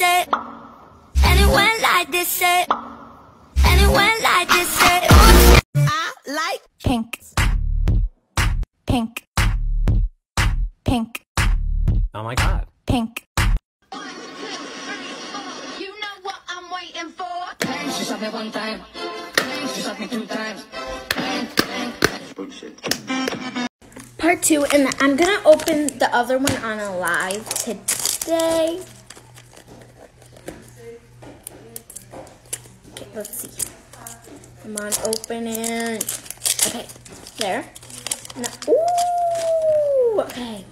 it. And it went like this, it. And it went like this, it. I like pink. Pink. Pink. Oh my god. Pink. You know what I'm waiting for. She shot me one time. She shot me 2 times. Bullshit. Part 2, and I'm gonna open the other one on a live today. Okay, let's see. Come on, open it. Okay, there. Now, ooh, okay.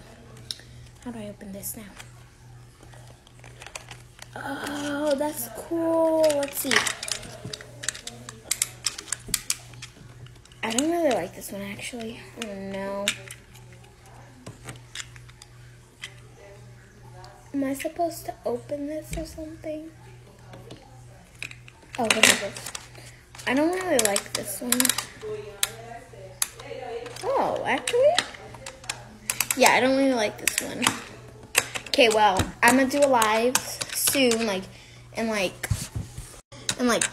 How do I open this now? Oh, that's cool. Let's see. I don't really like this one, actually. Oh, no. Am I supposed to open this or something? Oh, whatever. I don't really like this one. Oh, actually? Yeah, I don't really like this one. Okay, well, I'm gonna do a live soon, in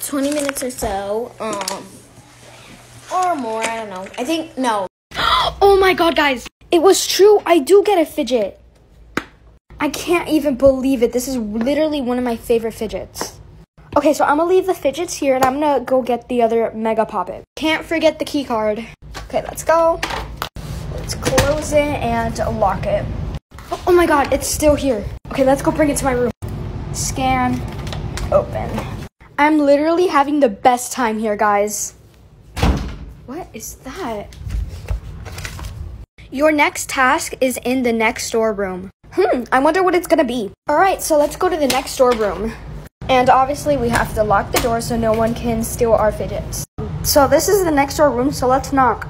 20 minutes or so. Or more, I don't know. I think, no. Oh my god, guys. It was true. I do get a fidget. I can't even believe it. This is literally one of my favorite fidgets. Okay, so I'm gonna leave the fidgets here and I'm gonna go get the other Mega Poppet. Can't forget the key card. Okay, let's go. Let's close it and lock it. Oh my god, it's still here. Okay, let's go bring it to my room. Scan, open. I'm literally having the best time here, guys. What is that? Your next task is in the next door room. I wonder what it's gonna be. All right, so let's go to the next door room. And obviously we have to lock the door so no one can steal our fidgets. So this is the next door room, so let's knock.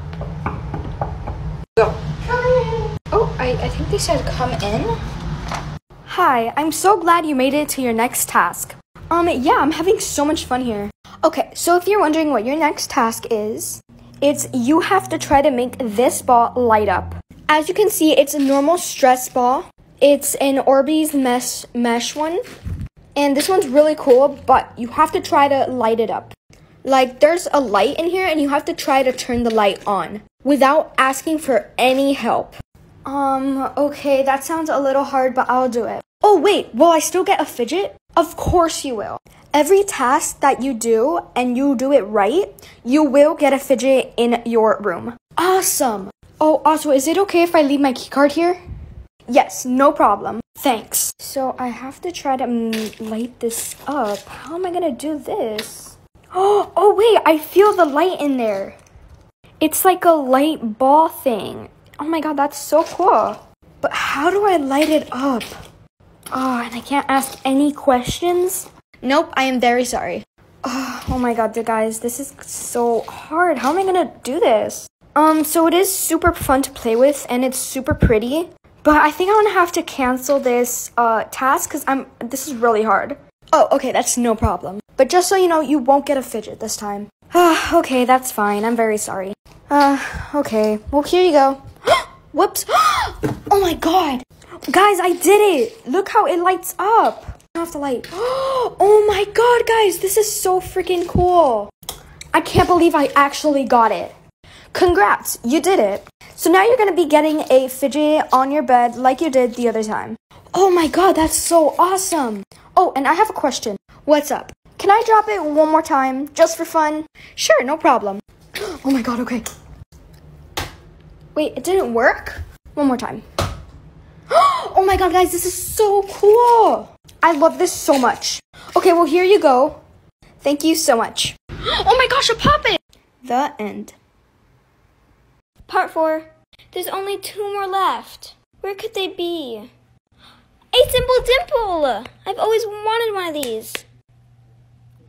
Go. Oh, I think they said come in. Hi, I'm so glad you made it to your next task. Yeah, I'm having so much fun here. Okay, so if you're wondering what your next task is, it's you have to try to make this ball light up. As you can see, it's a normal stress ball. It's an Orbeez mesh one. And this one's really cool, but you have to try to light it up. Like, there's a light in here, and you have to try to turn the light on without asking for any help. Okay, that sounds a little hard, but I'll do it. Oh, wait, will I still get a fidget? Of course you will. Every task that you do, and you do it right, you will get a fidget in your room. Awesome. Oh, also, is it okay if I leave my keycard here? Yes, no problem. Thanks. So I have to try to light this up. How am I gonna do this? Oh wait, I feel the light in there. It's like a light ball thing. Oh my god, that's so cool. But how do I light it up? Oh, and I can't ask any questions? Nope, I am very sorry. Oh my god, guys, this is so hard. How am I gonna do this? So it is super fun to play with, and it's super pretty. But I think I'm gonna have to cancel this task because this is really hard. Oh, okay, that's no problem. But just so you know, you won't get a fidget this time. Okay, that's fine. I'm very sorry. Okay. Well, here you go. Whoops. Oh my god. Guys, I did it. Look how it lights up. I have to light. Oh my god, guys. This is so freaking cool. I can't believe I actually got it. Congrats, you did it. So now you're going to be getting a fidget on your bed like you did the other time. Oh my god, that's so awesome. Oh, and I have a question. What's up? Can I drop it one more time, just for fun? Sure, no problem. Oh my god, okay. Wait, it didn't work? One more time. Oh my god, guys, this is so cool. I love this so much. Okay, well, here you go. Thank you so much. Oh my gosh, a Poppet! The end. Part 4. There's only 2 more left. Where could they be? A Simple Dimple! I've always wanted one of these.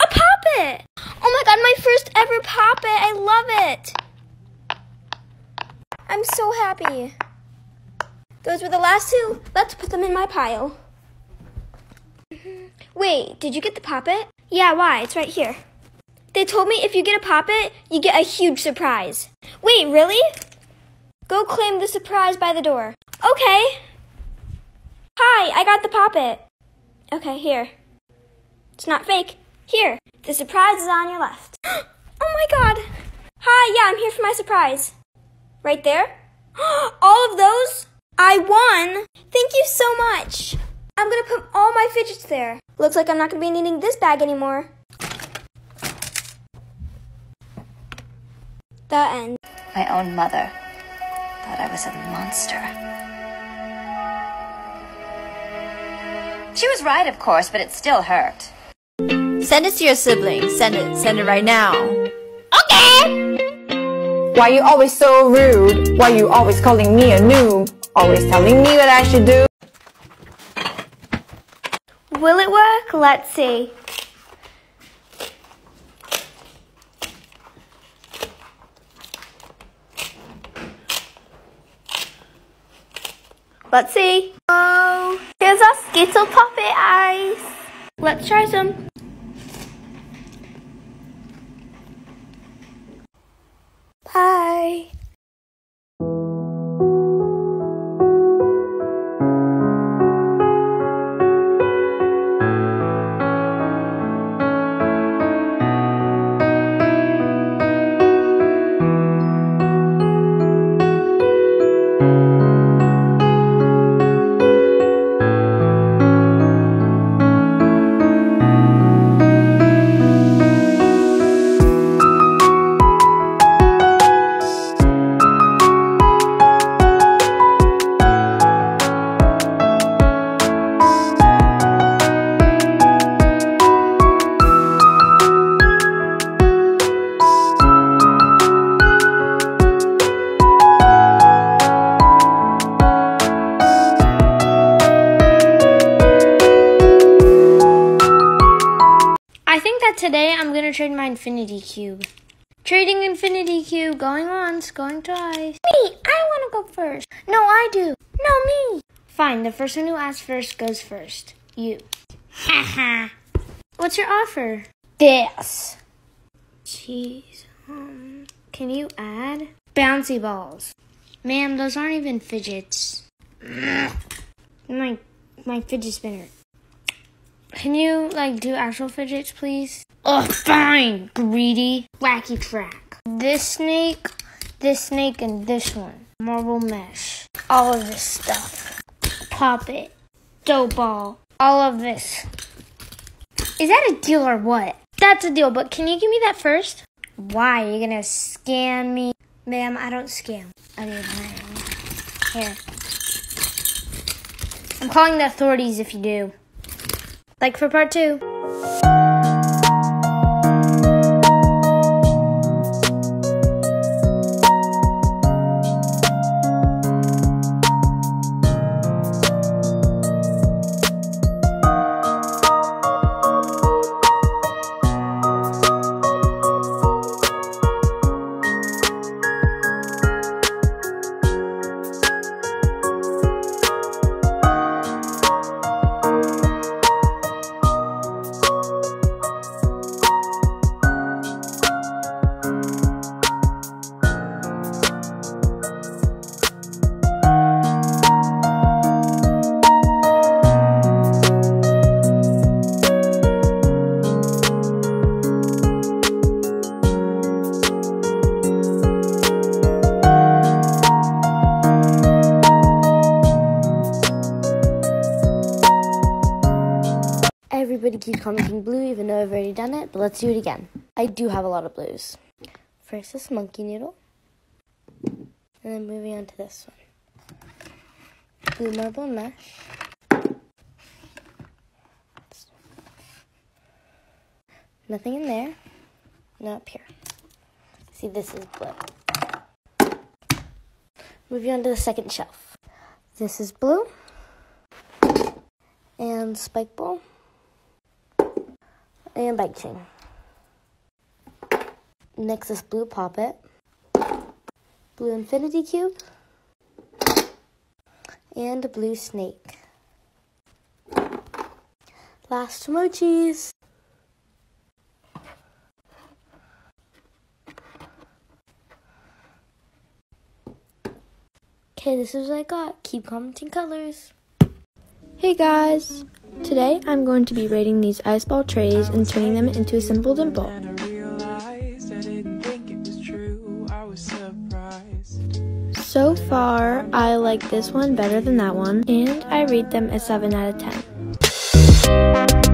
A Poppet! Oh my god, my first ever Poppet! I love it! I'm so happy. Those were the last 2. Let's put them in my pile. Wait, did you get the Poppet? Yeah, why? It's right here. They told me if you get a Poppet, you get a huge surprise. Wait, really? Go claim the surprise by the door. Okay. Hi, I got the Poppet. Okay, here. It's not fake. Here, the surprise is on your left. Oh my god. Hi, yeah, I'm here for my surprise. Right there? All of those? I won. Thank you so much. I'm gonna put all my fidgets there. Looks like I'm not gonna be needing this bag anymore. The end. My own mother thought I was a monster. She was right, of course, but it still hurt. Send it to your siblings. Send it right now. Okay! Why you always so rude? Why you always calling me a noob? Always telling me what I should do? Will it work? Let's see. Let's see. Oh, here's our Skittle Puppet Ice. Let's try some. Bye. I think that today I'm going to trade my infinity cube. Trading infinity cube, going once, going twice. Me, I want to go first. No, I do. No, me. Fine, the person who asks first goes first. You. Haha. What's your offer? This. Jeez. Can you add? Bouncy balls. Ma'am, those aren't even fidgets. My fidget spinner. Can you, do actual fidgets, please? Oh, fine, greedy. Wacky track. This snake, and this one. Marble mesh. All of this stuff. Pop it. Dough ball. All of this. Is that a deal or what? That's a deal, but can you give me that first? Why? You're gonna scam me? Ma'am, I don't scam. Here. I'm calling the authorities if you do. Like for part 2. Everybody keeps commenting blue even though I've already done it, but let's do it again. I do have a lot of blues. First this monkey noodle, and then moving on to this one. Blue marble mesh. Nothing in there, no up here. See, this is blue. Moving on to the second shelf. This is blue, and spike ball. And bike chain. Next is blue poppet, blue infinity cube, and a blue snake. Last mochis. Okay, this is what I got. Keep commenting colors. Hey guys, Today, I'm going to be rating these ice ball trays and turning them into a simple dimple. So far, I like this one better than that one, and I rate them a 7 out of 10.